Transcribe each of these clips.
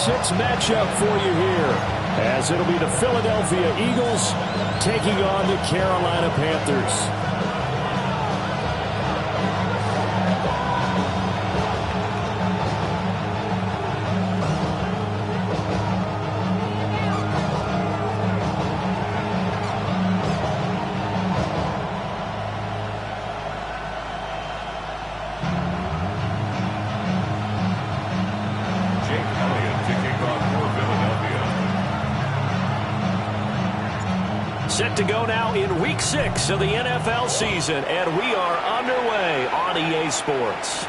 6 matchup for you here, as it'll be the Philadelphia Eagles taking on the Carolina Panthers. Set to go now in Week 6 of the NFL season, and we are underway on EA Sports.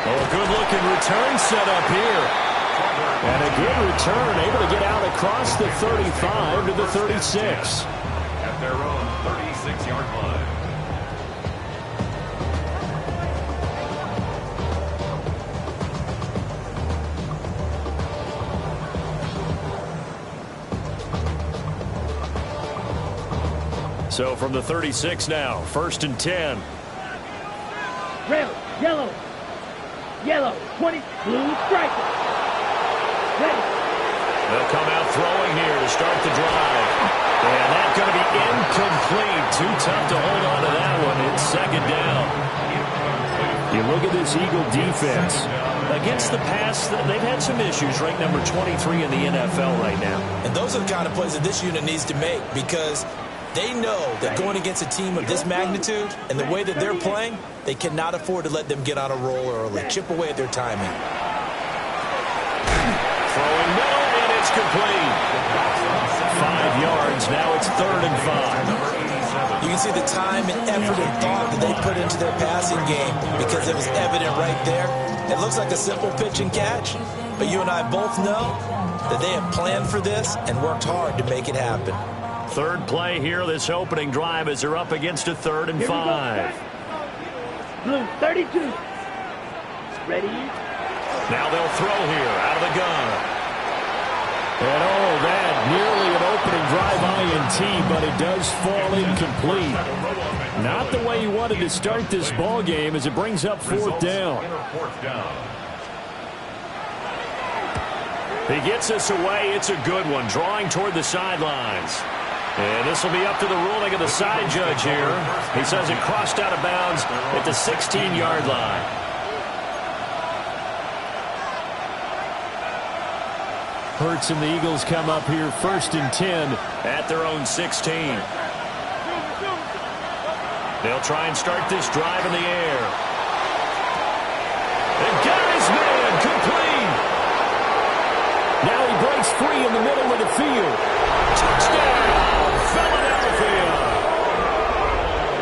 Oh, a good-looking return set up here. And a good return, able to get out across the 35 to the 36. At their own 36-yard line. So from the 36 now, 1st and 10. Red, yellow, yellow, 20, blue, striker. Ready. They'll come out throwing here to start the drive. And that's going to be incomplete. Too tough to hold on to that one. It's 2nd down. You look at this Eagle defense. Against the pass, they've had some issues. Ranked number 23 in the NFL right now. And those are the kind of plays that this unit needs to make, because they know that going against a team of this magnitude and the way that they're playing, they cannot afford to let them get on a roll early. Chip away at their timing. Throwing middle, and it's complete. 5 yards. Now it's 3rd and 5. You can see the time and effort and thought that they put into their passing game, because it was evident right there. It looks like a simple pitch and catch, but you and I both know that they have planned for this and worked hard to make it happen. 3rd play here, this opening drive, as they're up against a 3rd and 5. Blue, 32. Ready. Now they'll throw here out of the gun. And oh, that nearly an opening drive INT, but it does fall incomplete. Not the way he wanted to start this ball game, as it brings up 4th down. He gets us away. It's a good one, drawing toward the sidelines. And this will be up to the ruling of the side judge here. He says it crossed out of bounds at the 16-yard line. Hurts and the Eagles come up here 1st and 10 at their own 16. They'll try and start this drive in the air. And got his man complete. Now he breaks free in the middle of the field. Touchdown! Philadelphia.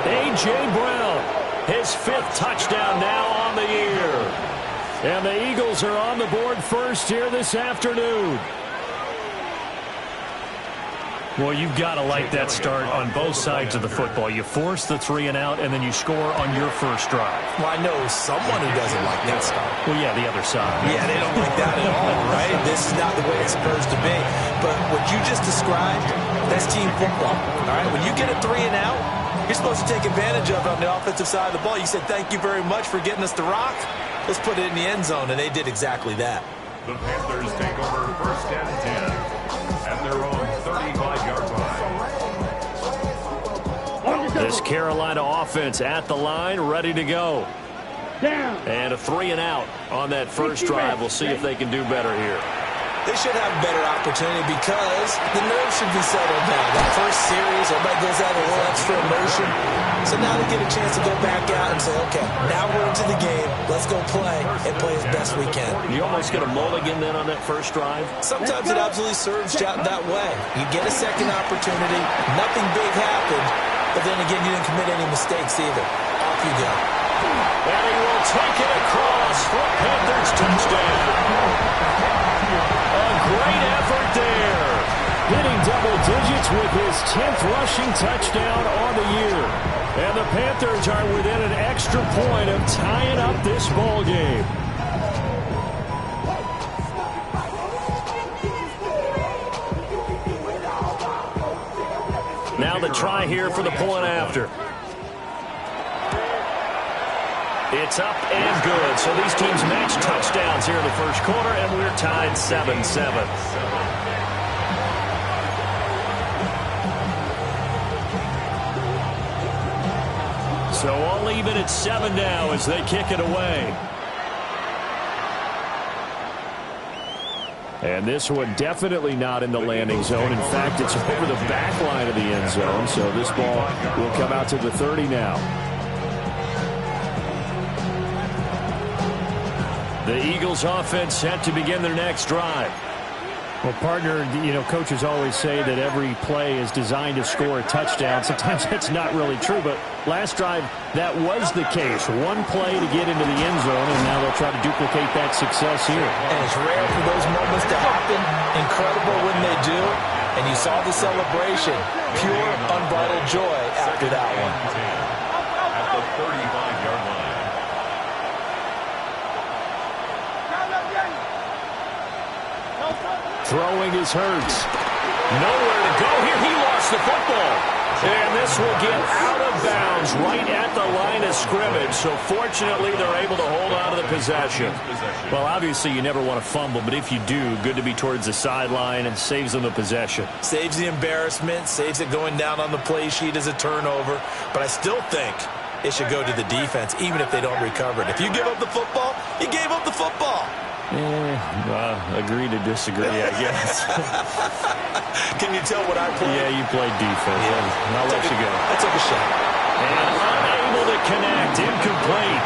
A.J. Brown, his 5th touchdown now on the year. And the Eagles are on the board first here this afternoon. Well, you've got to like that start on both sides of the football. You force the 3 and out, and then you score on your first drive. Well, I know someone who doesn't like that start. Well, yeah, the other side. Yeah, they don't like that at all, right? This is not the way it's supposed to be. But what you just described, that's team football, all right? When you get a 3 and out, you're supposed to take advantage of it on the offensive side of the ball. You said, thank you very much for getting us the rock. Let's put it in the end zone, and they did exactly that. The Panthers take over 1st and 10 at their own 35-yard line. This Carolina offense at the line, ready to go. Down. And a 3 and out on that first drive. We'll see if they can do better here. They should have a better opportunity, because the nerves should be settled now. That first series, everybody goes out a little extra emotion. So now they get a chance to go back out and say, okay, now we're into the game. Let's go play and play as best we can. You almost get a mulligan then on that first drive? Sometimes it absolutely serves that way. You get a second opportunity. Nothing big happened. But then again, you didn't commit any mistakes either. Off you go. And he will take it across for Panthers touchdown. A great effort there. Hitting double digits with his 10th rushing touchdown on the year. And the Panthers are within an extra point of tying up this ball game. Now the try here for the point after. It's up and good. So these teams match touchdowns here in the first quarter, and we're tied 7-7. So all even at 7 now as they kick it away. And this one definitely not in the landing zone. In fact, it's over the back line of the end zone. So this ball will come out to the 30 now. The Eagles offense set to begin their next drive. Well, partner, you know, coaches always say that every play is designed to score a touchdown. Sometimes that's not really true, but last drive, that was the case. One play to get into the end zone, and now they'll try to duplicate that success here. And it's rare for those moments to happen. Incredible when they do. And you saw the celebration. Pure, unbridled joy after that one. At the 35-yard line. Throwing is Hurts. Nowhere to go here. He lost the football. And this will get out of bounds right at the line of scrimmage. So fortunately, they're able to hold on to the possession. Well, obviously, you never want to fumble, but if you do, good to be towards the sideline and saves them the possession. Saves the embarrassment, saves it going down on the play sheet as a turnover. But I still think it should go to the defense, even if they don't recover it. If you give up the football, you gave up the football. Agree to disagree, I guess. Can you tell what I played? Yeah, you played defense. Yeah. I'll let you go. I took a shot. And unable to connect. Incomplete.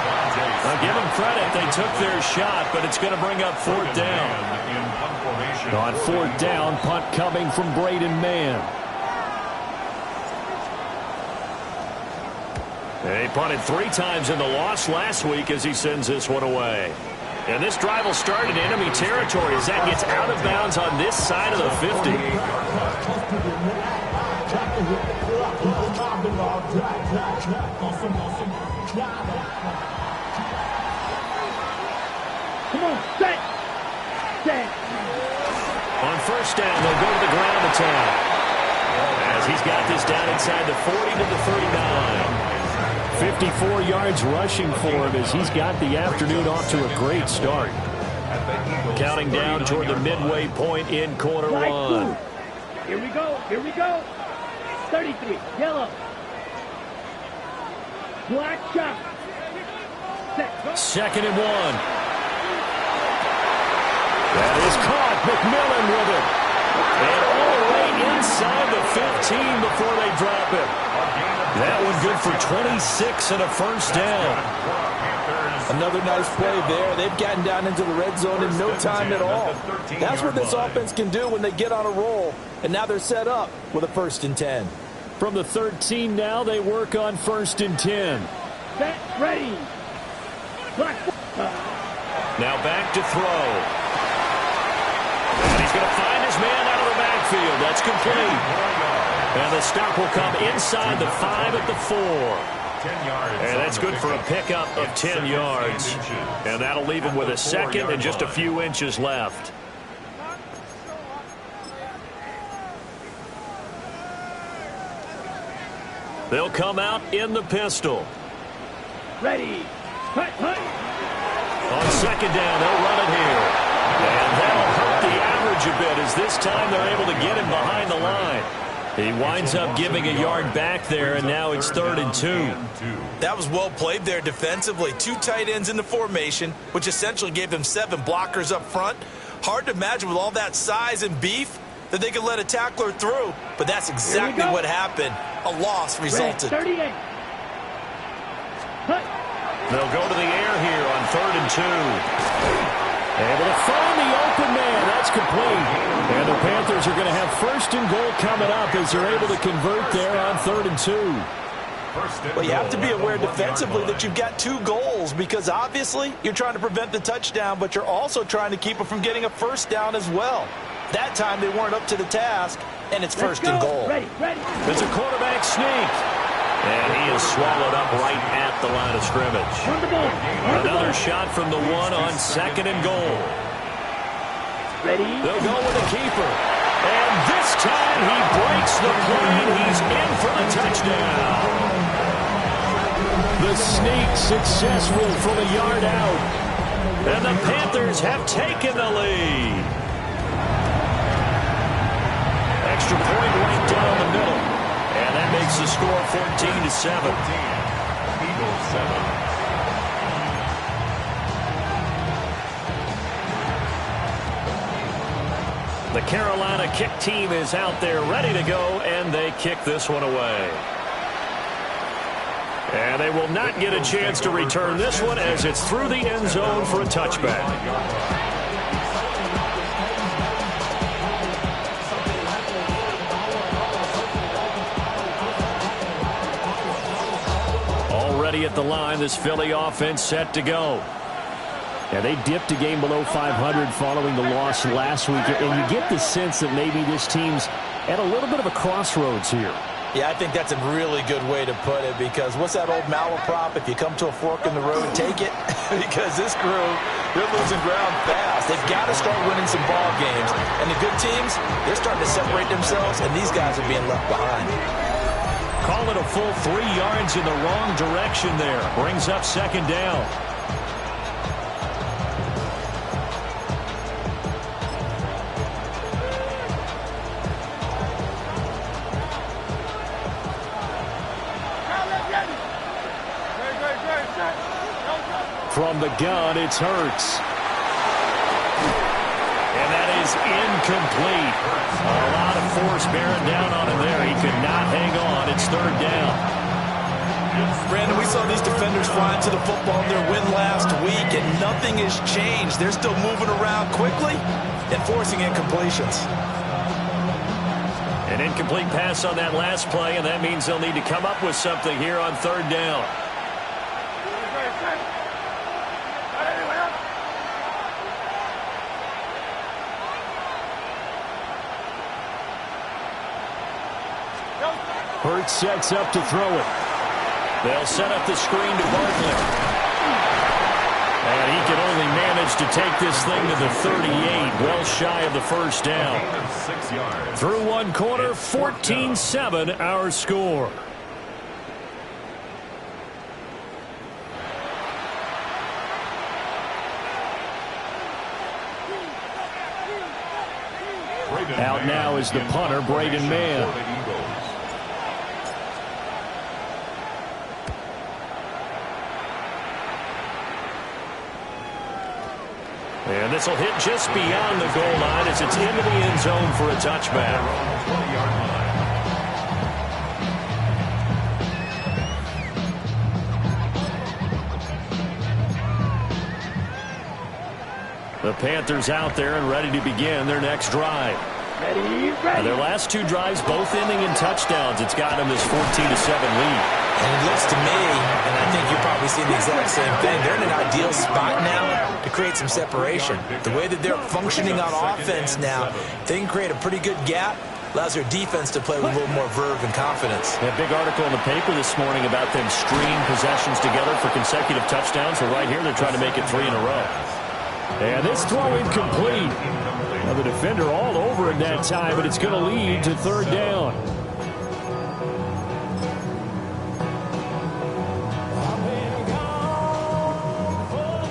I'll give them credit. They took their shot, but it's going to bring up fourth down. On fourth down, punt coming from Braden Mann. They punted 3 times in the loss last week as he sends this one away. And this drive will start in enemy territory as that gets out of bounds on this side of the 50. Come on, set. On first down, they'll go to the ground attack. As he's got this down inside the 40 to the 39. 54 yards rushing for him as he's got the afternoon off to a great start. Counting down toward the midway point in quarter one. Here we go. 33, yellow. Black shot. Second and 1. That is caught. McMillan with it. And all the way inside the 15 before they drop it. That one good for 26 and a first down. Another nice play there. They've gotten down into the red zone in no time at all. That's what this offense can do when they get on a roll. And now they're set up with a 1st and 10. From the 13 now, they work on 1st and 10. Set, ready. Now back to throw. And he's going to find his man out of the backfield. That's complete. And the stop will come inside the 5 at the 4. 10 yards. And that's good for a pickup of 10 yards. And that'll leave him with a second and just a few inches left. They'll come out in the pistol. Ready. Hut. On second down, they'll run it here. And that'll hurt the average a bit as this time they're able to get him behind the line. He winds up giving a yard back there, and now it's 3rd and 2. That was well played there defensively. 2 tight ends in the formation, which essentially gave them 7 blockers up front. Hard to imagine with all that size and beef that they could let a tackler through, but that's exactly what happened. A loss resulted. 38. Hut. They'll go to the air here on 3rd and 2. Able to find the open man. That's complete. And the Panthers are going to have 1st and goal coming up as they're able to convert there on 3rd and 2. Well, you have to be aware defensively that you've got 2 goals because obviously you're trying to prevent the touchdown, but you're also trying to keep it from getting a 1st down as well. That time they weren't up to the task, and it's 1st and goal. Ready. It's a quarterback sneak. And he is swallowed up right at the line of scrimmage. Another shot from the 1 on 2nd and goal. Ready. They'll go with a keeper. And this time he breaks the plane. He's in for the touchdown. The sneak successful from a yard out. And the Panthers have taken the lead. Extra point right down the middle. And that makes the score 14-7. Eagles 7. The Carolina kick team is out there ready to go, and they kick this one away. And they will not get a chance to return this one as it's through the end zone for a touchback. Already at the line, this Philly offense set to go. Yeah, they dipped a game below 500 following the loss last week, and you get the sense that maybe this team's at a little bit of a crossroads here. Yeah, I think that's a really good way to put it, because what's that old malaprop? If you come to a fork in the road, take it. Because this crew, they're losing ground fast. They've got to start winning some ball games. And the good teams, they're starting to separate themselves, and these guys are being left behind. Call it a full 3 yards in the wrong direction there. Brings up second down. From the gun, it's Hurts. And that is incomplete. A lot of force bearing down on him there. He could not hang on. It's third down. Brandon, we saw these defenders flying to the football in their win last week, and nothing has changed. They're still moving around quickly and forcing incompletions. An incomplete pass on that last play, and that means they'll need to come up with something here on third down. Hurts sets up to throw it. They'll set up the screen to Barkley. And he can only manage to take this thing to the 38, well shy of the first down. 6 yards. Through one quarter, 14-7 our score. Out now is the punter, Braden Mann. And this will hit just beyond the goal line as it's into the end zone for a touchback. The Panthers out there and ready to begin their next drive. Ready, ready. Their last 2 drives both ending in touchdowns. It's got them this 14-7 lead. And it looks to me, and I think you're probably seeing the exact same thing, they're in an ideal spot now to create some separation. The way that they're functioning on offense now, they can create a pretty good gap, allows their defense to play with a little more verve and confidence. A big article in the paper this morning about them stringing possessions together for consecutive touchdowns. So right here, they're trying to make it 3 in a row. And this throw incomplete. Now the defender all over it that time, but it's going to lead to third down.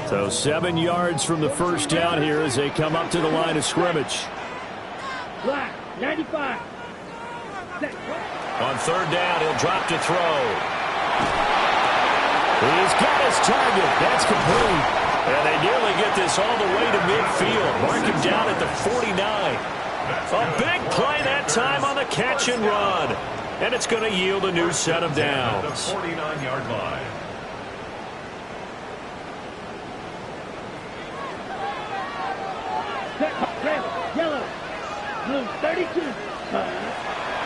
So 7 yards from the first down here as they come up to the line of scrimmage. Black, 95. Set. On third down, he'll drop to throw. He's got his target. That's complete. And they nearly get this all the way to midfield. Mark him down at the 49. A big play that time on the catch and run. And it's going to yield a new set of downs. The 49-yard line. Set. Red, yellow, blue, 32.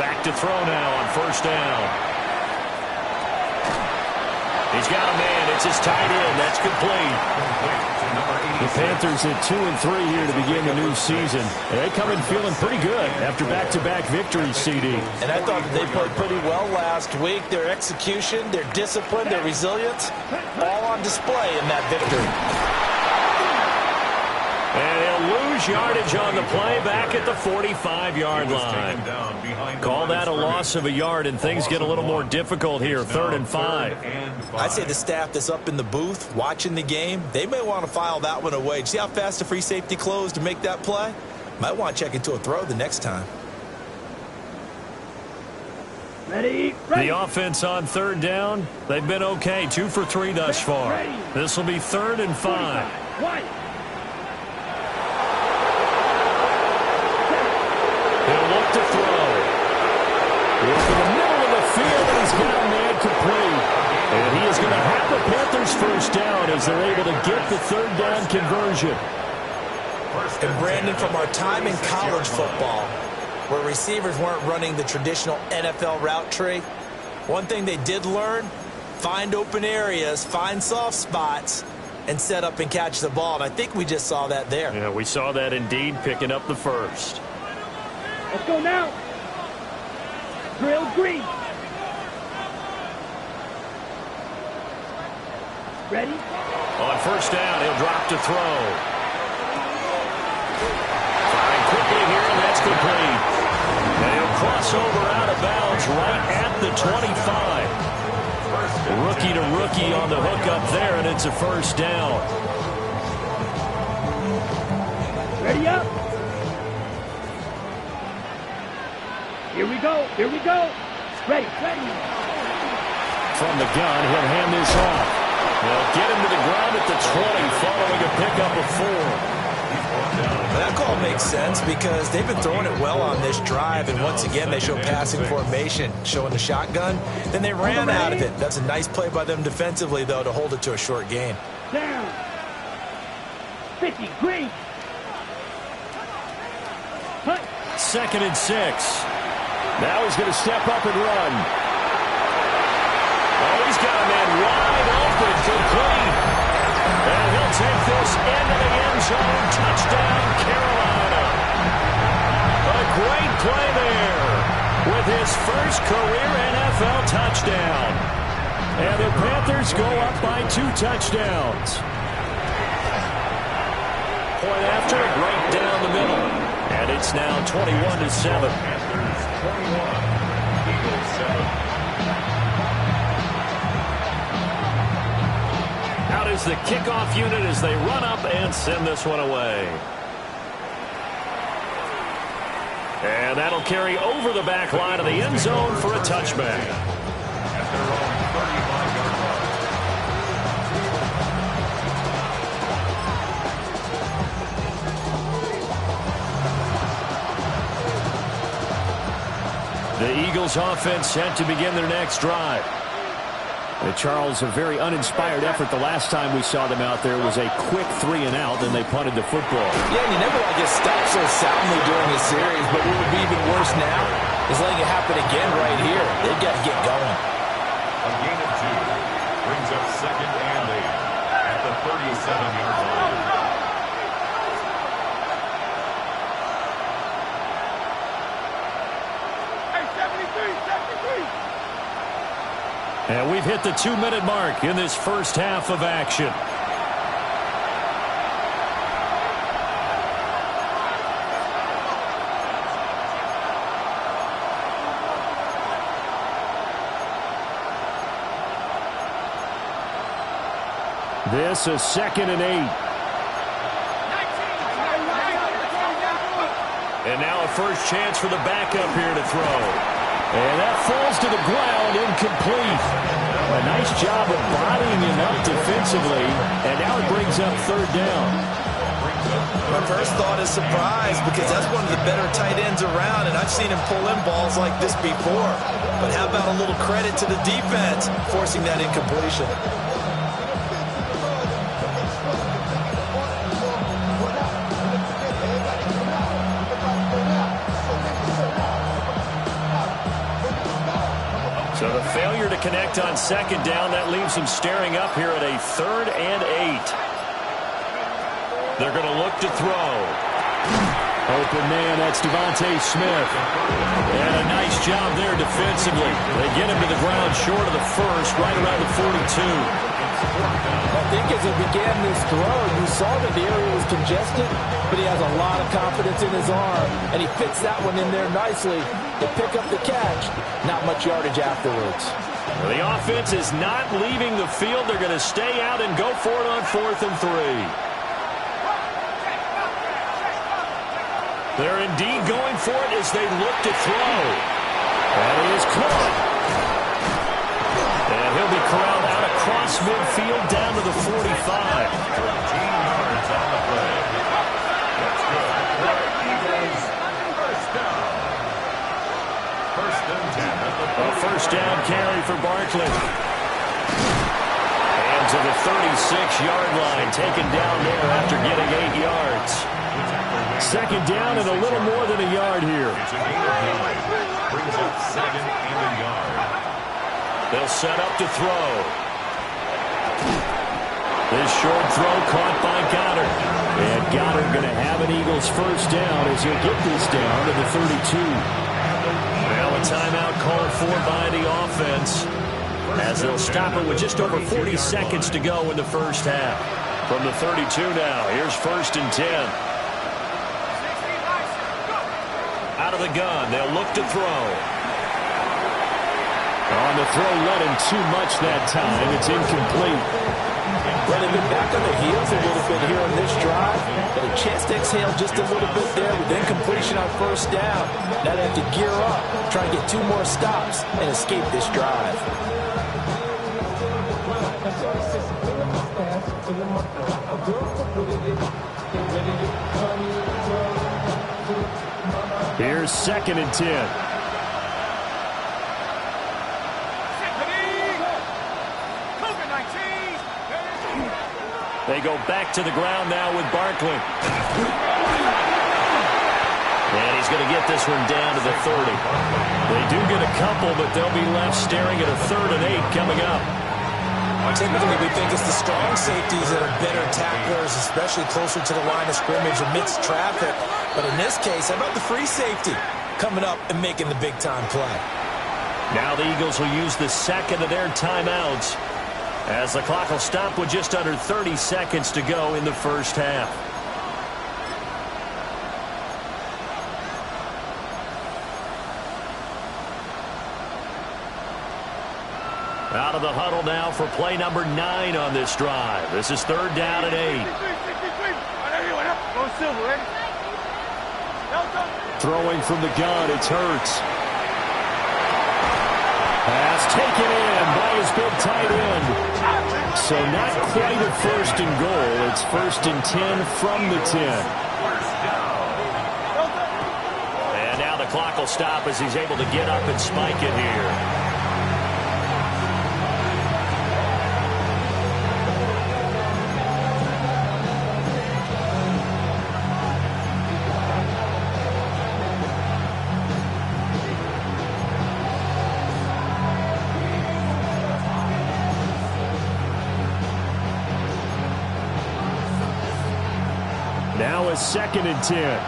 Back to throw now on first down. He's got a man. It's his tight end. That's complete. The Panthers at 2-3 here to begin the new season. And they come in feeling pretty good after back-to-back victories, CD. And I thought that they played pretty well last week. Their execution, their discipline, their resilience, all on display in that victory. And he'll lose yardage on the play back at the 45-yard line. Call that a loss of a yard, and things get a little more difficult here, 3rd and 5. I'd say the staff that's up in the booth watching the game, they may want to file that one away. See how fast the free safety closed to make that play? Might want to check into a throw the next time. Ready. The offense on 3rd down, they've been okay, 2 for 3 thus far. This will be 3rd and 5. He'll look to throw. Into the middle of the field, and he's got a man complete. And he is going to have the Panthers first down as they're able to get the 3rd down conversion. And Brandon, from our time in college football, where receivers weren't running the traditional NFL route tree, one thing they did learn, find open areas, find soft spots, and set up and catch the ball. And I think we just saw that there. Yeah, we saw that indeed, picking up the first. Let's go now. Drill green. Ready? On 1st down, he'll drop to throw. Firing quickly here, and that's complete. And he'll cross over out of bounds right at the 25. Rookie to rookie on the hook up there, and it's a 1st down. Ready up. Here we go. Here we go. Ready. From the gun, he'll hand this off. They'll get him to the ground at the 20 following a pickup of 4. That call makes sense because they've been throwing it well on this drive, and once again they show passing formation, showing the shotgun. Then they ran out of it. That's a nice play by them defensively, though, to hold it to a short gain. Down. 50, green. Hunt. 2nd and 6. Now he's going to step up and run. Oh, he's got a man wide open, complete. And he'll take this into the end zone. Touchdown, Carolina. A great play there with his first career NFL touchdown. And the Panthers go up by 2 touchdowns. Point after, right down the middle. And it's now 21-7. Panthers 21, Eagles 7. Out is the kickoff unit as they run up and send this one away. And that'll carry over the back line of the end zone for a touchback. At their own 35-yard line. The Eagles offense set to begin their next drive. Charles, a very uninspired effort. The last time we saw them out there was a quick 3 and out, and they punted the football. Yeah, and you never want to get stopped so soundly during a series, but what would be even worse now is letting it happen again right here. They've got to get going. A gain of 2 brings up 2nd and 8 at the 37-yard line. And we've hit the 2-minute mark in this first half of action. This is 2nd and 8. And now a first chance for the backup here to throw. And that falls to the ground, incomplete. A nice job of bodying him up defensively, and now it brings up 3rd down. My first thought is surprise because that's one of the better tight ends around, and I've seen him pull in balls like this before. But how about a little credit to the defense forcing that incompletion? So the failure to connect on 2nd down, that leaves him staring up here at a 3rd and 8. They're going to look to throw. Open man, that's Devontae Smith. And a nice job there defensively. They get him to the ground short of the first, right around the 42. think as he began this throw, you saw that the area was congested, but he has a lot of confidence in his arm, and he fits that one in there nicely to pick up the catch. Not much yardage afterwards. The offense is not leaving the field. They're going to stay out and go for it on 4th and 3. They're indeed going for it as they look to throw. That is caught. And he'll be corralled out across midfield down to the 45. 13 yards on the play. That's good. Eagles, first down. First and 10 at the A first down carry for Barkley. And to the 36-yard line, taken down there after getting 8 yards. Second down and a little more than a yard here. It's a gain of 9. Brings up 2nd and a yard. They'll set up to throw. This short throw caught by Goddard. And Goddard going to have an Eagles first down as he'll get this down to the 32. Now a timeout called for by the offense as they'll stop it with just over 40 seconds to go in the first half. From the 32 now, here's 1st and 10. Out of the gun, they'll look to throw. On the throw, let him too much that time. It's incomplete. Well, they've been back on their heels a little bit here on this drive, but a chance to exhale just a little bit there with incompletion on first down. Now they have to gear up, try and get 2 more stops, and escape this drive. Here's 2nd and 10. They go back to the ground now with Barkley. And he's going to get this one down to the 30. They do get a couple, but they'll be left staring at a 3rd and 8 coming up. Typically, we think it's the strong safeties that are better tacklers, especially closer to the line of scrimmage amidst traffic. But in this case, how about the free safety coming up and making the big-time play? Now the Eagles will use the 2nd of their timeouts as the clock will stop with just under 30 seconds to go in the first half. Out of the huddle now for play number 9 on this drive. This is 3rd down and 8. Throwing from the gun, it's Hurts. Pass taken in by his big tight end. So not quite a 1st and goal. It's 1st and 10 from the 10. And now the clock will stop as he's able to get up and spike it here. Now a 2nd and 10.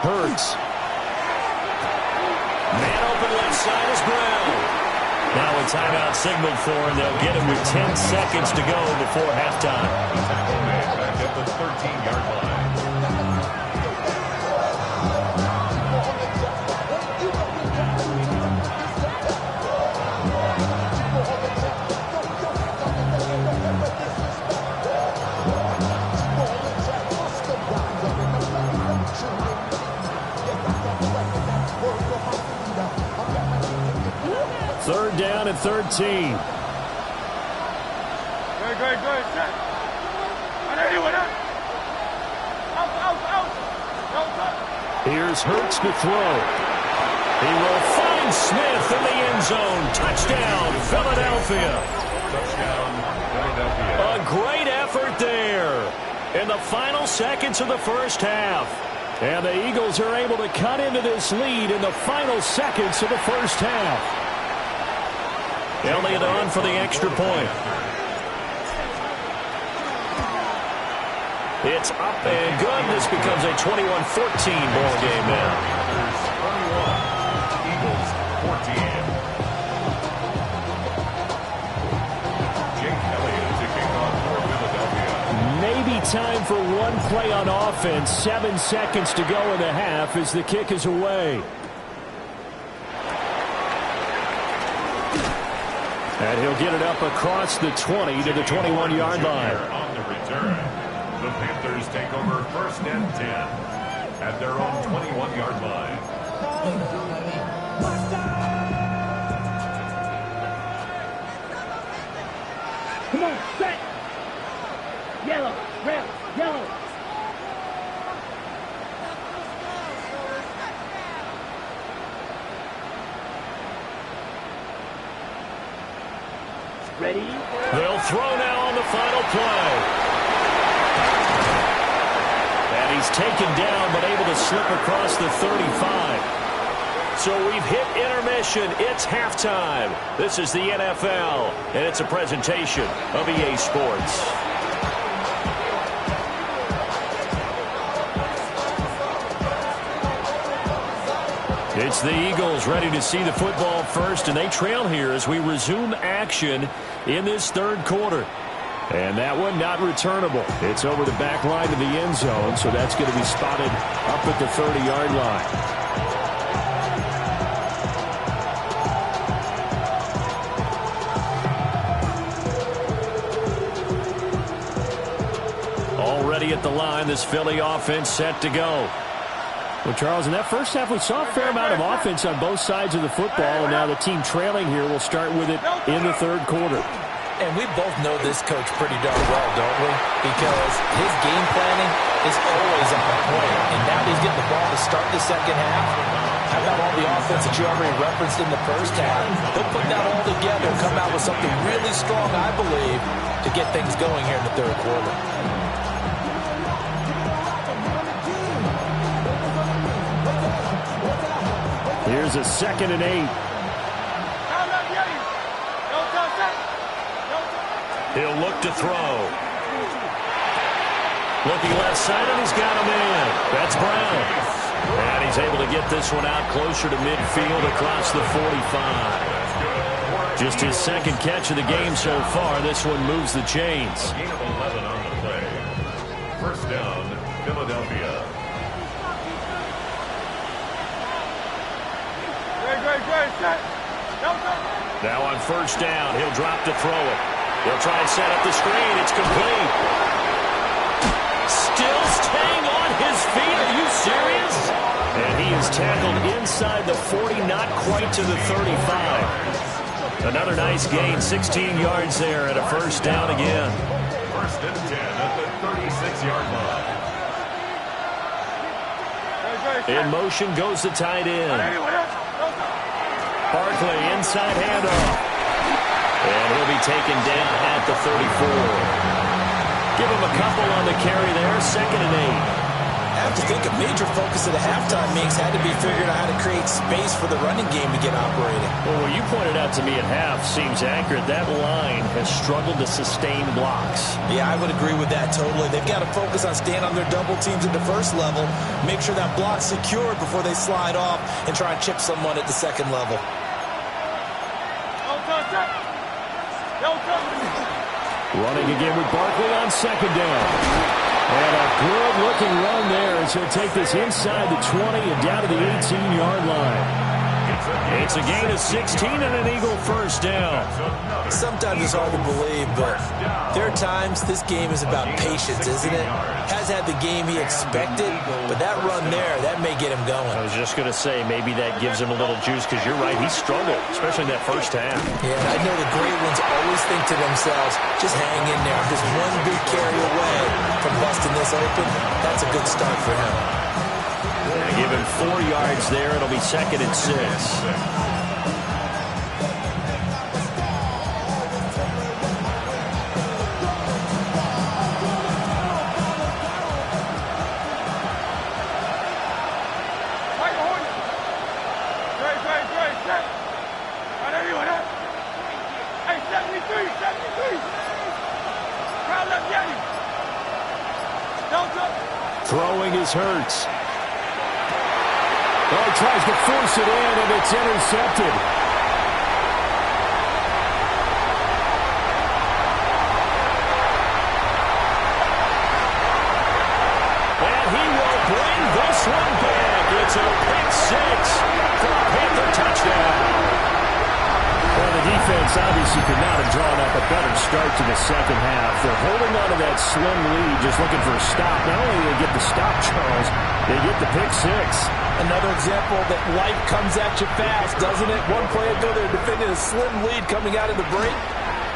Hurts. Man open left side is Brown. Now a timeout signaled for, and they'll get him with 10 seconds to go before halftime. Tackle man back at the 13-yard line. Third down and 13. Here's Hurts to throw. He will find Smith in the end zone. Touchdown, Philadelphia. Touchdown, Philadelphia. A great effort there in the final seconds of the first half. And the Eagles are able to cut into this lead in the final seconds of the first half. Elliott on for the extra point. It's up and good. This becomes a 21-14 ball game now. Panthers 21, Eagles 14. Jake Elliott to kick off for Philadelphia. Maybe time for one play on offense. 7 seconds to go in the half as the kick is away. And he'll get it up across the 20 to the 21-yard line. On the return, the Panthers take over 1st and 10 at their own 21-yard line. Come on, set. Yellow, red, yellow. Ready? They'll throw now on the final play. And he's taken down but able to slip across the 35. So we've hit intermission. It's halftime. This is the NFL, and it's a presentation of EA Sports. It's the Eagles ready to see the football first, and they trail here as we resume action in this third quarter. And that one not returnable. It's over the back line of the end zone, so that's going to be spotted up at the 30-yard line. Already at the line, this Philly offense set to go. Well, Charles, in that first half, we saw a fair amount of offense on both sides of the football, and now the team trailing here will start with it in the third quarter. And we both know this coach pretty darn well, don't we? Because his game planning is always on point, and now he's getting the ball to start the second half. How about all the offense that you already referenced in the first half? He'll put that all together and come out with something really strong, I believe, to get things going here in the third quarter. Here's a 2nd and 8. He'll look to throw. Looking left side, and he's got him in. That's Brown. And he's able to get this one out closer to midfield across the 45. Just his 2nd catch of the game so far. This one moves the chains. Gain of 11 on the play. 1st down, Philadelphia. Now on 1st down, he'll drop to throw it. He'll try and set up the screen. It's complete. Still staying on his feet. Are you serious? And he is tackled inside the 40, not quite to the 35. Another nice gain, 16 yards there and a 1st down again. 1st and 10 at the 36-yard line. In motion goes the tight end. Barkley inside handoff. And he'll be taken down at the 34. Give him a couple on the carry there. 2nd and 8. I have to think a major focus of the halftime meetings had to be figuring out how to create space for the running game to get operating. Well, what you pointed out to me at half seems accurate. That line has struggled to sustain blocks. Yeah, I would agree with that totally. They've got to focus on staying on their double teams at the first level, make sure that block's secured before they slide off and try and chip someone at the second level. Running again with Barkley on 2nd down. And a good-looking run there as he'll take this inside the 20 and down to the 18-yard line. It's a gain of 16 and an Eagle 1st down. Sometimes it's hard to believe, but there are times this game is about patience, isn't it? Has had the game he expected, but that run there, that may get him going. I was just going to say, maybe that gives him a little juice, because you're right, he struggled, especially in that first half. Yeah, I know the great ones always think to themselves, just hang in there. Just one big carry away from busting this open. That's a good start for him. Give him 4 yards there. It'll be 2nd and 6. Throwing is Hurts. Oh, he tries to force it in, and it's intercepted. And he will bring this one back. It's a pick six for a Panther touchdown. Well, the defense obviously could not have drawn up a better start to the second half. They're holding on to that slim lead, just looking for a stop. Not only do they get the stop, Charles, they get the pick six. Another example that life comes at you fast, doesn't it? One play ago, they're defending a slim lead coming out of the break.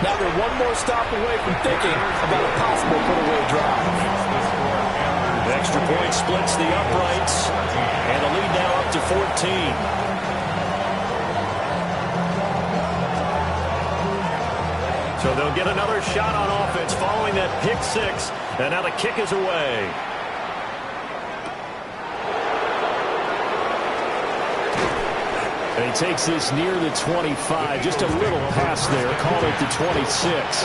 Now they're one more stop away from thinking about a possible put-away drive. The extra point splits the uprights, and the lead now up to 14. So they'll get another shot on offense following that pick six, and now the kick is away. And he takes this near the 25, just a little pass there, call it the 26.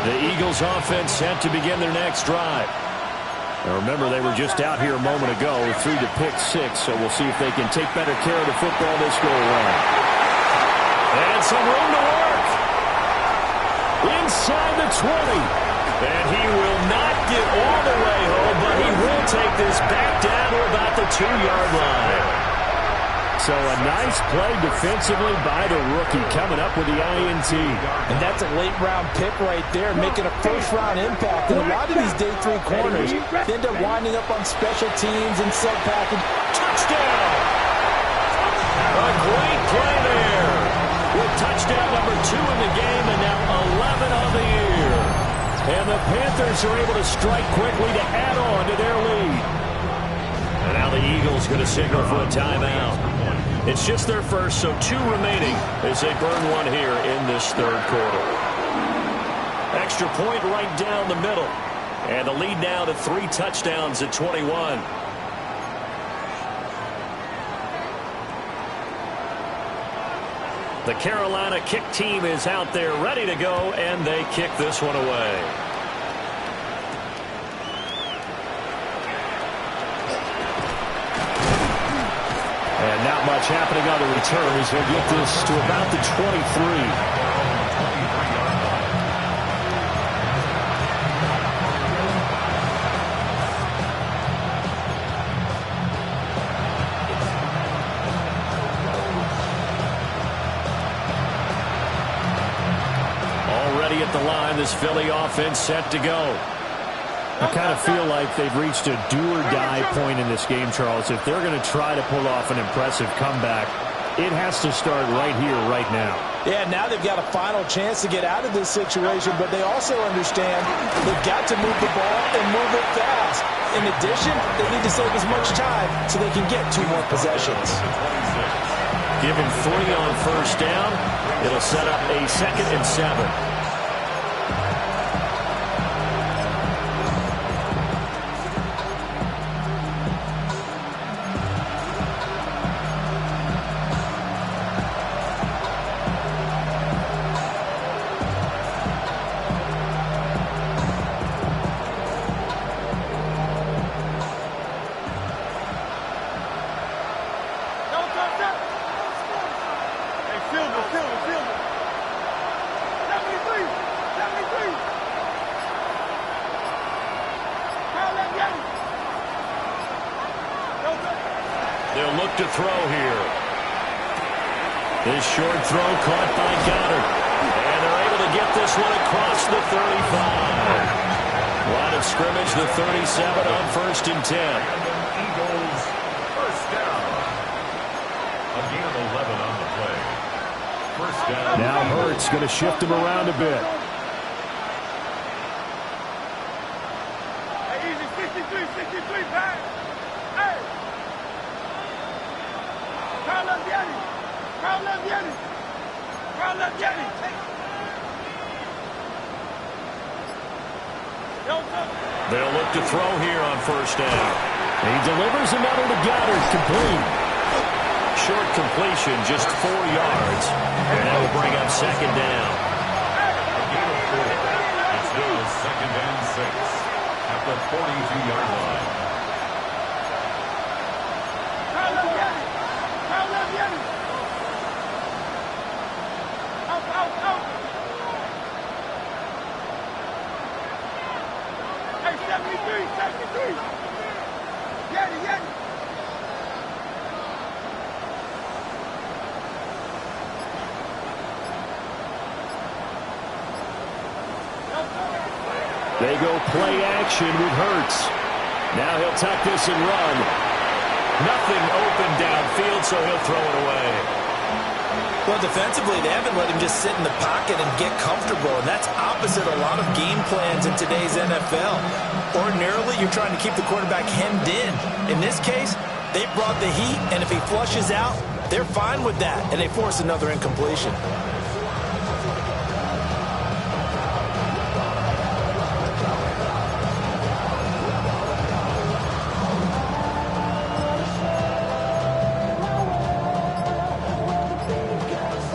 The Eagles offense set to begin their next drive. Now remember, they were just out here a moment ago through the pick six, so we'll see if they can take better care of the football this go around. And some room to work. Inside the 20. And he will not get all the way home, but he will take this back down to about the 2-yard line. So a nice play defensively by the rookie coming up with the INT. And that's a late-round pick right there, making a first-round impact. And a lot of these day 3 corners end up winding up on special teams and sub-package. Touchdown! A great play there. With touchdown number 2 in the game and now 11 on the year. And the Panthers are able to strike quickly to add on to their lead. And now the Eagles going to signal for a timeout. It's just their first, so 2 remaining as they burn one here in this third quarter. Extra point right down the middle. And the lead now to 3 touchdowns at 21. The Carolina kick team is out there ready to go, and they kick this one away. And not much happening on the return as they get this to about the 23. Already at the line, this Philly offense set to go. I kind of feel like they've reached a do-or-die point in this game, Charles. If they're going to try to pull off an impressive comeback, it has to start right here, right now. Yeah, now they've got a final chance to get out of this situation, but they also understand they've got to move the ball and move it fast. In addition, they need to save as much time so they can get 2 more possessions. Given 3 on first down, it'll set up a 2nd and 7. They'll look to throw here. This short throw caught by Goddard. And they're able to get this one across the 35. Line of scrimmage, the 37 on 1st and 10. Eagles, first down. A gain of 11 on the play. First down. Now Hurts going to shift him around a bit. Easy, 63, back. Hey. They'll look to throw here on first down. He delivers another to Goddard, complete. short completion, just 4 yards. And that will bring up second down. It's now 2nd and 6 at the 42-yard line. Hey, 73. Get it. They go play action with Hurts. Now he'll tuck this and run. Nothing open downfield, so he'll throw it away. Well, defensively, they haven't let him just sit in the pocket and get comfortable, and that's opposite a lot of game plans in today's NFL. Ordinarily, you're trying to keep the quarterback hemmed in. In this case, they brought the heat, and if he flushes out, they're fine with that, and they force another incompletion.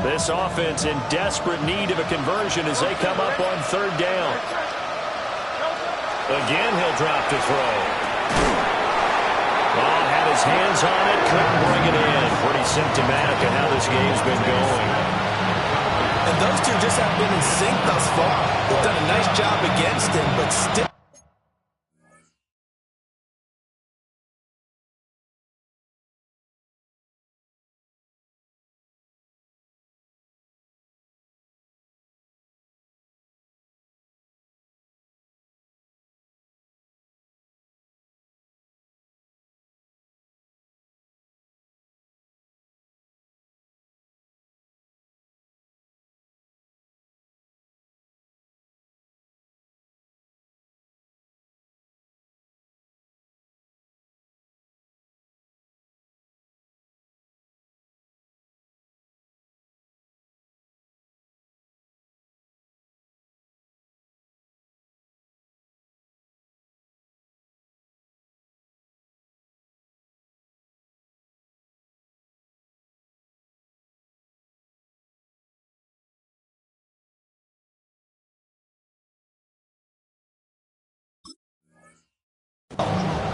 This offense in desperate need of a conversion as they come up on 3rd down. Again, he'll drop to throw. Oh, had his hands on it, couldn't bring it in. Pretty symptomatic of how this game's been going. And those two just haven't been in sync thus far. They've done a nice job against him, but still.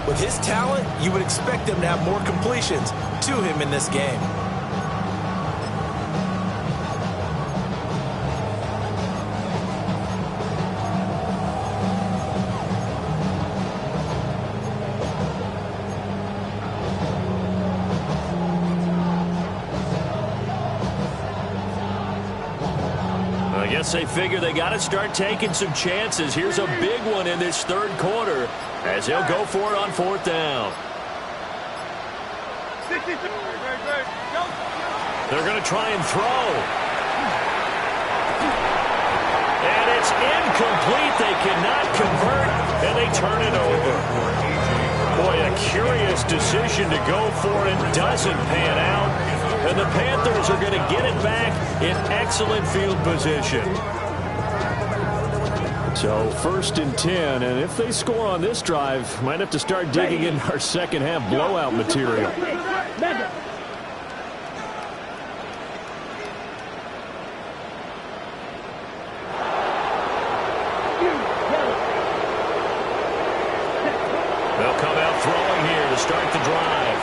With his talent, you would expect them to have more completions to him in this game. I guess they figure they got to start taking some chances. Here's a big one in this 3rd quarter as he'll go for it on 4th down. They're going to try and throw. And it's incomplete. They cannot convert, and they turn it over. Boy, a curious decision to go for it. Doesn't pan out. And the Panthers are going to get it back in excellent field position. So 1st and 10, and if they score on this drive, might have to start digging in our second half blowout material. They'll come out throwing here to start the drive.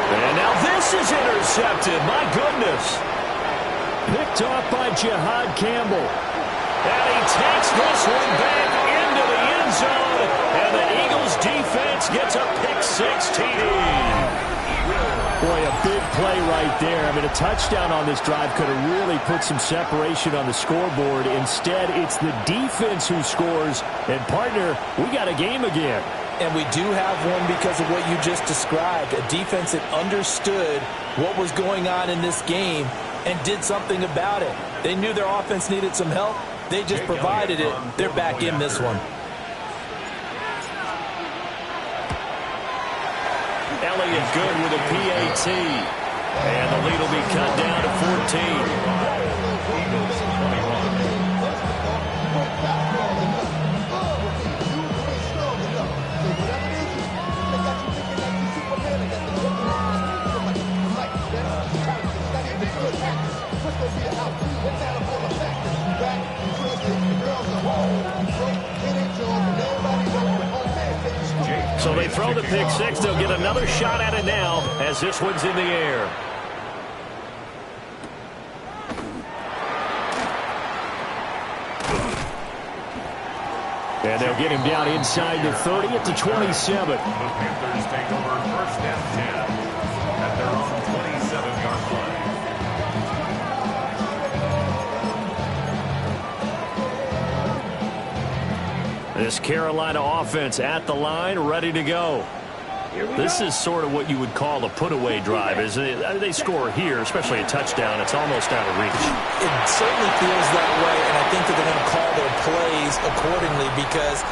And now this is intercepted. My goodness. Picked off by Jihad Campbell. And he takes this one back into the end zone. And the Eagles defense gets a pick-6 TD. Boy, a big play right there. I mean, a touchdown on this drive could have really put some separation on the scoreboard. Instead, it's the defense who scores. And, partner, we got a game again. And we do have one because of what you just described, a defense that understood what was going on in this game and did something about it. They knew their offense needed some help. They just provided it. They're back in this one. Elliott good with a PAT. And the lead will be cut down to 14. So they throw the pick six. They'll get another shot at it now as this one's in the air. And they'll get him down inside the 30 at the 27. The Panthers take over first and 10 at their own 27-yard line. This Carolina offense at the line, ready to go. This is sort of what you would call a put-away drive, isn't it? They score here, especially a touchdown. It's almost out of reach. It certainly feels that way, and I think that they're going to call their plays accordingly because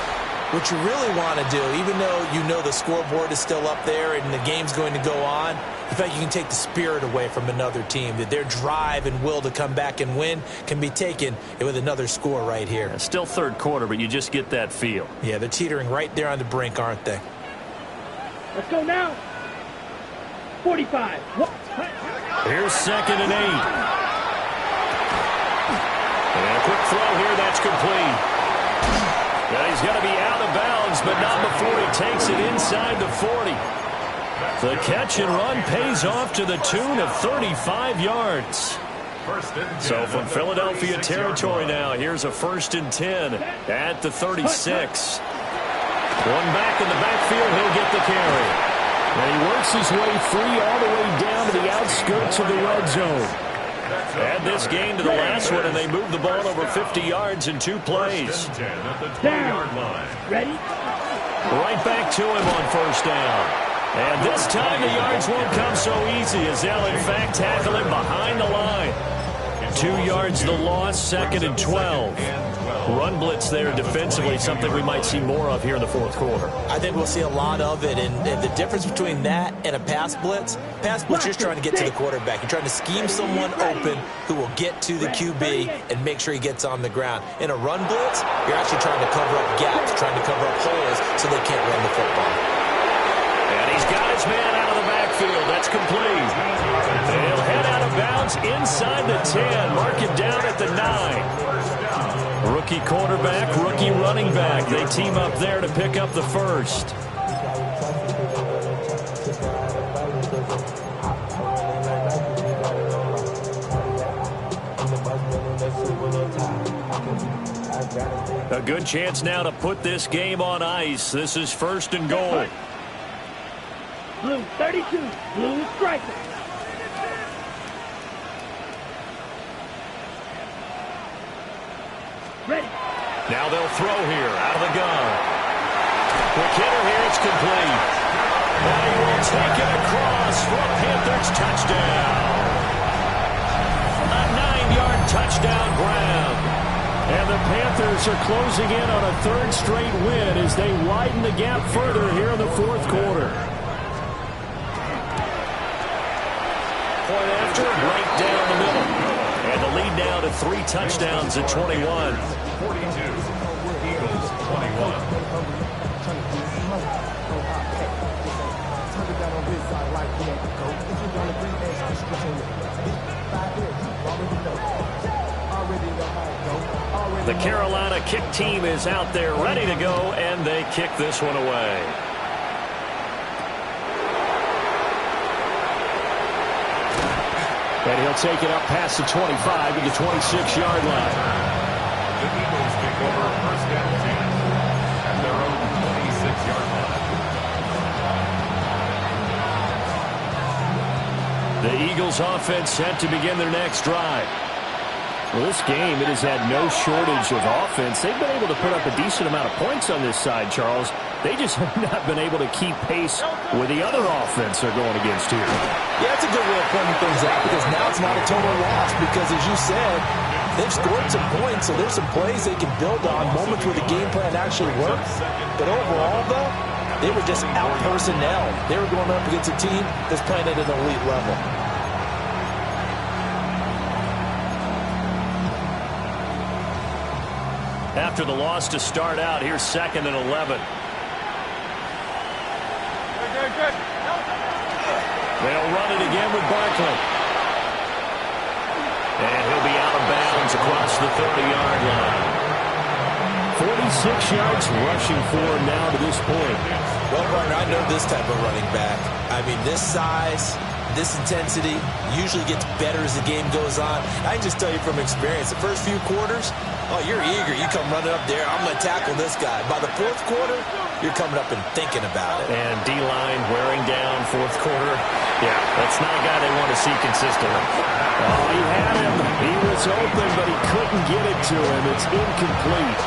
what you really want to do, even though you know the scoreboard is still up there and the game's going to go on, the fact you can take the spirit away from another team, that their drive and will to come back and win can be taken with another score right here. It's still third quarter, but you just get that feel. Yeah, they're teetering right there on the brink, aren't they? Let's go now. 45. Here's 2nd and 8. And a quick throw here, that's complete. And he's going to be out of bounds, but not before he takes it inside the 40. The catch and run pays off to the tune of 35 yards. So from Philadelphia territory now, here's a 1st and 10 at the 36. One back in the backfield, he'll get the carry. And he works his way free all the way down to the outskirts of the red zone. Add this game to the last one, and they move the ball over 50 yards in 2 plays. Down. Ready? Right back to him on 1st down. And this time the yards won't come so easy as they'll in fact tackle him behind the line. 2 yards the loss, 2nd and 12. Run blitz there defensively, something we might see more of here in the 4th quarter. I think we'll see a lot of it, and the difference between that and a pass blitz, you're just trying to get to the quarterback. You're trying to scheme someone open who will get to the QB and make sure he gets on the ground. In a run blitz, you're actually trying to cover up gaps, trying to cover up holes so they can't run the football. And he's got his man out of the backfield. That's complete. They'll head out of bounds inside the 10. Mark it down at the 9. Rookie quarterback, rookie running back. They team up there to pick up the first. A good chance now to put this game on ice. This is 1st and goal. Blue 32. Blue striker. Ready. Now they'll throw here out of the gun. Quick hitter here, it's complete. Now he will take it across for a Panthers touchdown. A 9-yard touchdown grab. And the Panthers are closing in on a 3rd straight win as they widen the gap further here in the 4th quarter. Point after, right down the middle. And the lead now to 3 touchdowns at 21. 42, Eagles 21. The Carolina kick team is out there ready to go, and they kick this one away. And he'll take it up past the 25 to the 26-yard line. The Eagles take over 1st and 10 at their own 26-yard line. The Eagles offense set to begin their next drive. Well, this game, it has had no shortage of offense. They've been able to put up a decent amount of points on this side, Charles. They just have not been able to keep pace with the other offense they're going against here. Yeah, that's a good way of pointing things out because now it's not a total loss because, as you said, they've scored some points, so there's some plays they can build on, moments where the game plan actually worked. But overall, though, they were just out-personnel. They were going up against a team that's playing at an elite level. After the loss to start out, here's 2nd and 11. They'll run it again with Barkley. And he'll be out of bounds across the 30-yard line. 46 yards rushing for him now to this point. Well, partner, I know this type of running back. I mean, this size, this intensity usually gets better as the game goes on. I can just tell you from experience, the first few quarters, oh, you're eager. You come running up there, I'm going to tackle this guy. By the fourth quarter, you're coming up and thinking about it. And D-line wearing down fourth quarter. Yeah, that's not a guy they want to see consistently. Oh, he had him. He was open, but he couldn't get it to him. It's incomplete.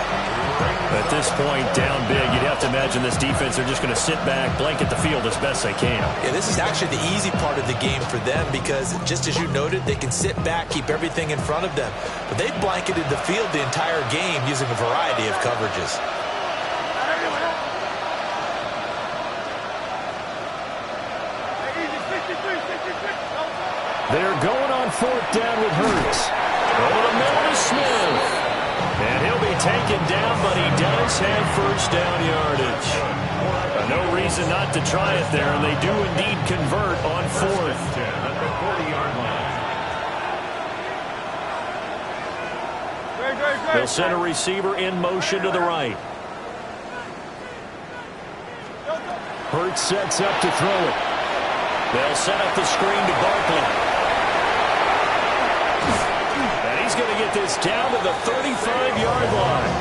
At this point, down big, you'd have to imagine this defense, they're just going to sit back, blanket the field as best they can. Yeah, this is actually the easy part of the game for them because, just as you noted, they can sit back, keep everything in front of them. But they've blanketed the field the entire game using a variety of coverages. They're going on fourth down with Hurts. Over the middle to Smith. And he'll be taken down, but he does have first down yardage. No reason not to try it there, and they do indeed convert on fourth. At the 40-yard line. They'll send a receiver in motion to the right. Hurts sets up to throw it. They'll set up the screen to Barkley. He's going to get this down to the 35-yard line.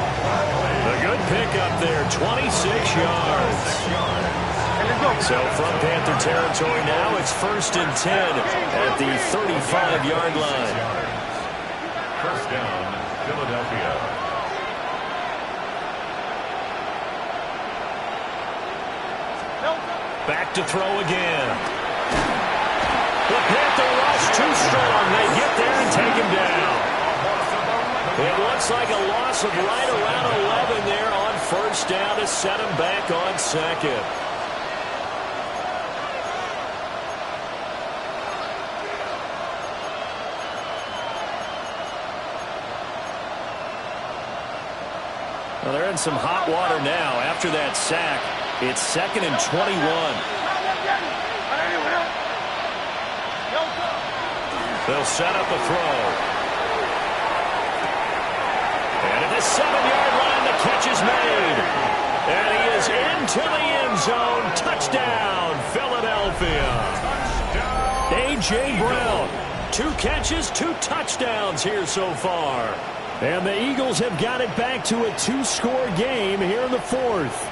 A good pickup there, 26 yards. So from Panther territory now, it's 1st and 10 at the 35-yard line. First down, Philadelphia. Back to throw again. The Panther rush too strong. They get there and take him down. It looks like a loss of right around 11 there on first down to set him back on second. Well, they're in some hot water now. After that sack, it's 2nd and 21. They'll set up a throw. And at the 7-yard line, the catch is made. And he is into the end zone. Touchdown, Philadelphia. A.J. Brown, 2 catches, 2 touchdowns here so far. And the Eagles have got it back to a 2-score game here in the fourth.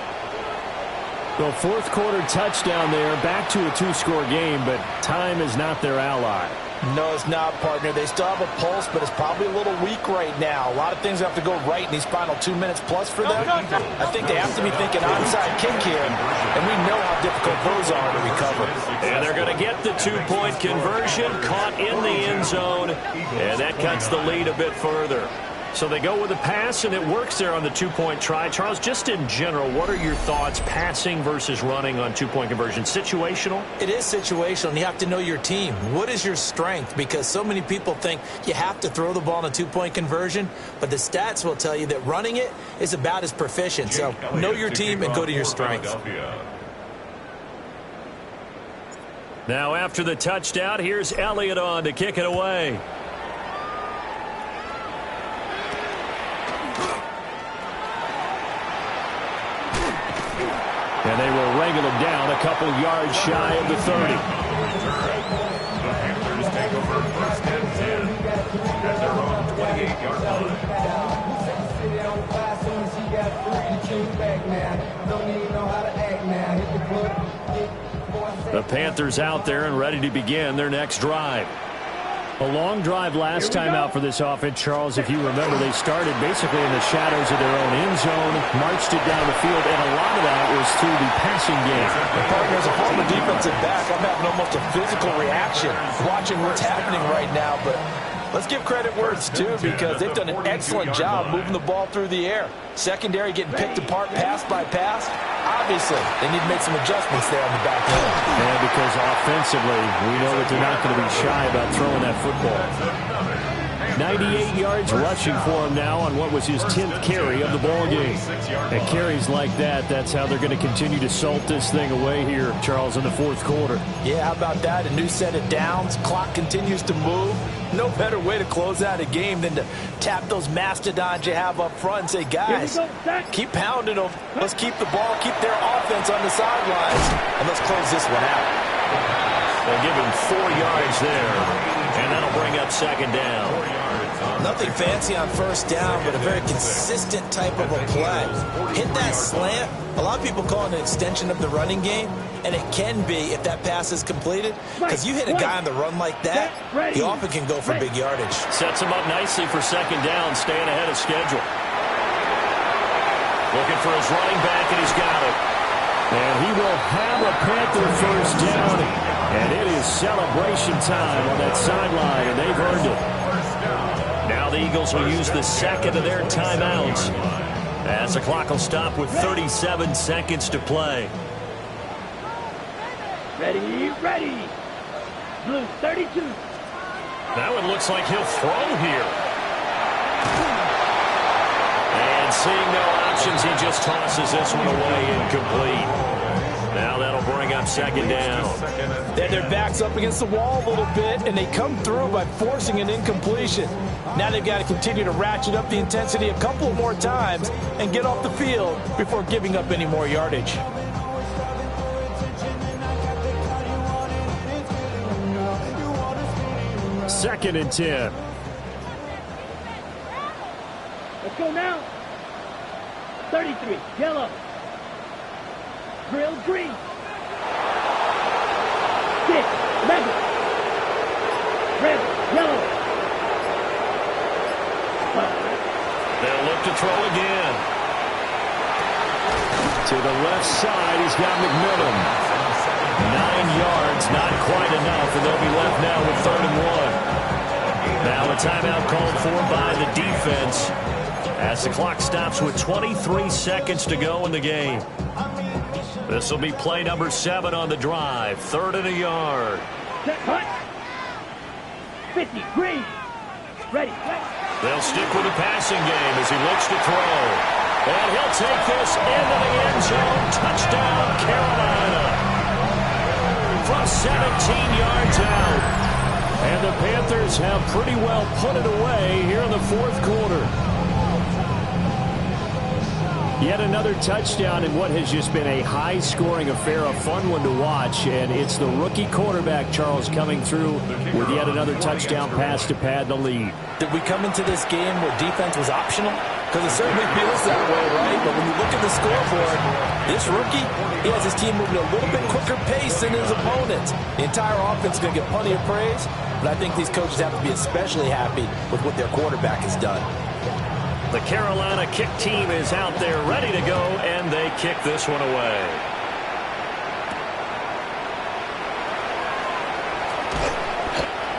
The fourth quarter touchdown there, back to a 2-score game, but time is not their ally. No, it's not, partner. They still have a pulse, but it's probably a little weak right now. A lot of things have to go right in these final 2 minutes plus for them. I think they have to be thinking onside kick here, and we know how difficult those are to recover. And they're going to get the 2-point conversion, caught in the end zone, and that cuts the lead a bit further. So they go with a pass, and it works there on the 2-point try. Charles, just in general, what are your thoughts passing versus running on 2-point conversion? Situational? It is situational, and you have to know your team. What is your strength? Because so many people think you have to throw the ball in a 2-point conversion, but the stats will tell you that running it is about as proficient. So know your team and go to your strengths. Now after the touchdown, here's Elliott on to kick it away. And they will wrangle him down a couple yards shy of the 30. The Panthers take over 1st and 10 at their own 28-yard line. The Panthers out there and ready to begin their next drive. A long drive last time out for this offense, Charles. If you remember, they started basically in the shadows of their own end zone, marched it down the field, and a lot of that was through the passing game. Partner, as a former defensive back, I'm having almost a physical reaction watching what's happening right now, but let's give credit where it's due because they've done an excellent job moving the ball through the air. Secondary getting picked apart pass by pass. Obviously, they need to make some adjustments there on the back end. And because offensively, we know that they're not going to be shy about throwing that football. 98 yards rushing for him now on what was his 10th carry of the ball game. And carries like that, that's how they're going to continue to salt this thing away here, Charles, in the fourth quarter. Yeah, how about that? A new set of downs. Clock continues to move. No better way to close out a game than to tap those mastodons you have up front and say, guys, keep pounding them. Let's keep the ball, keep their offense on the sidelines, and let's close this one out. They'll give him 4 yards there, and that'll bring up second down. Nothing fancy on first down, but a very consistent type of a play. Hit that slant. A lot of people call it an extension of the running game, and it can be if that pass is completed, because you hit a guy on the run like that, he often can go for big yardage. Sets him up nicely for second down, staying ahead of schedule. Looking for his running back, and he's got it. And he will have a Panther first down, and it is celebration time on that sideline, and they've earned it. Now the Eagles will use the second of their timeouts, as the clock will stop with 37 seconds to play. Ready, ready. Blue 32. Now it looks like he'll throw here. And seeing no options, he just tosses this one away, incomplete. Now that'll bring up second down. They had their backs up against the wall a little bit, and they come through by forcing an incompletion. Now they've got to continue to ratchet up the intensity a couple more times and get off the field before giving up any more yardage. Second and 10. Let's go now. 33, yellow. Grill green. 6, red. Red, yellow. 5. They'll look to throw again. To the left side, he's got McMillan. 9 yards, not quite enough, and they'll be left now with 3rd and 1. Now a timeout called for by the defense as the clock stops with 23 seconds to go in the game. This will be play number 7 on the drive. 3rd and a yard. Set, hut. 50, green. Ready, They'll stick with the passing game as he looks to throw. And he'll take this into the end zone. Touchdown, Carolina. From 17 yards out. And the Panthers have pretty well put it away here in the 4th quarter. Yet another touchdown in what has just been a high-scoring affair, a fun one to watch. And it's the rookie quarterback, Charles, coming through with yet another touchdown pass to pad the lead. Did we come into this game where defense was optional? Because it certainly feels that way, right? But when you look at the scoreboard, this rookie, he has his team moving a little bit quicker pace than his opponents. The entire offense is going to get plenty of praise, but I think these coaches have to be especially happy with what their quarterback has done. The Carolina kick team is out there ready to go, and they kick this one away.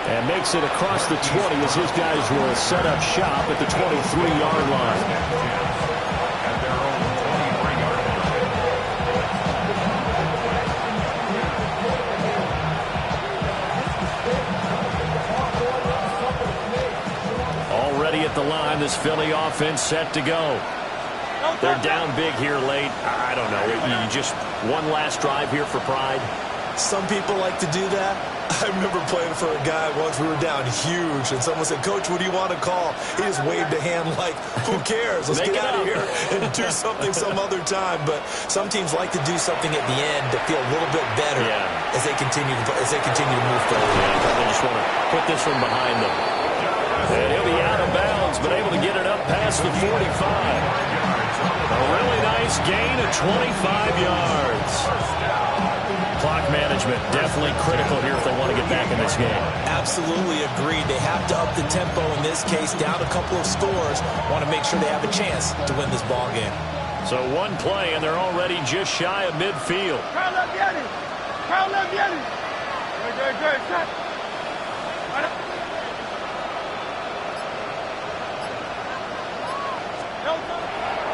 And makes it across the 20 as his guys will set up shop at the 23-yard line. Already at the line, this Philly offense set to go. They're down big here late. I don't know. You just one last drive here for pride. Some people like to do that. I remember playing for a guy once. We were down huge, and someone said, "Coach, what do you want to call?" He just waved a hand like, "Who cares? Let's get out of here and do something some other time." But some teams like to do something at the end to feel a little bit better as they continue to move forward. They just want to put this one behind them. And he'll be out of bounds, but able to get it up past the 45. A really nice gain of 25 yards. Clock management definitely critical here if they want to get back in this game. Absolutely agreed. They have to up the tempo in this case, down a couple of scores. Want to make sure they have a chance to win this ball game. So one play, and they're already just shy of midfield. Carl Leviani. Carl Leviani. Good. Shot.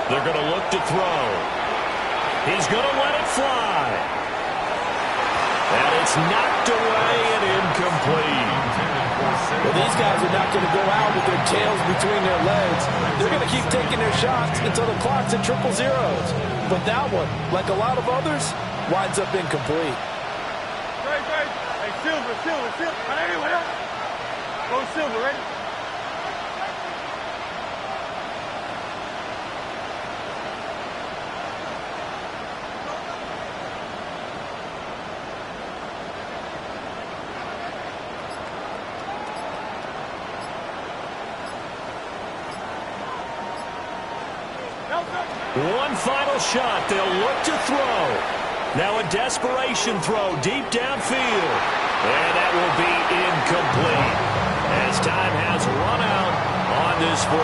They're going to look to throw. He's going to let it fly. And it's knocked away and incomplete. Well, these guys are not going to go out with their tails between their legs. They're going to keep taking their shots until the clock's at 000. But that one, like a lot of others, winds up incomplete. Hey, Silver. Go Silver, ready? One final shot. They'll look to throw. Now a desperation throw deep downfield. And that will be incomplete as time has run out on this football.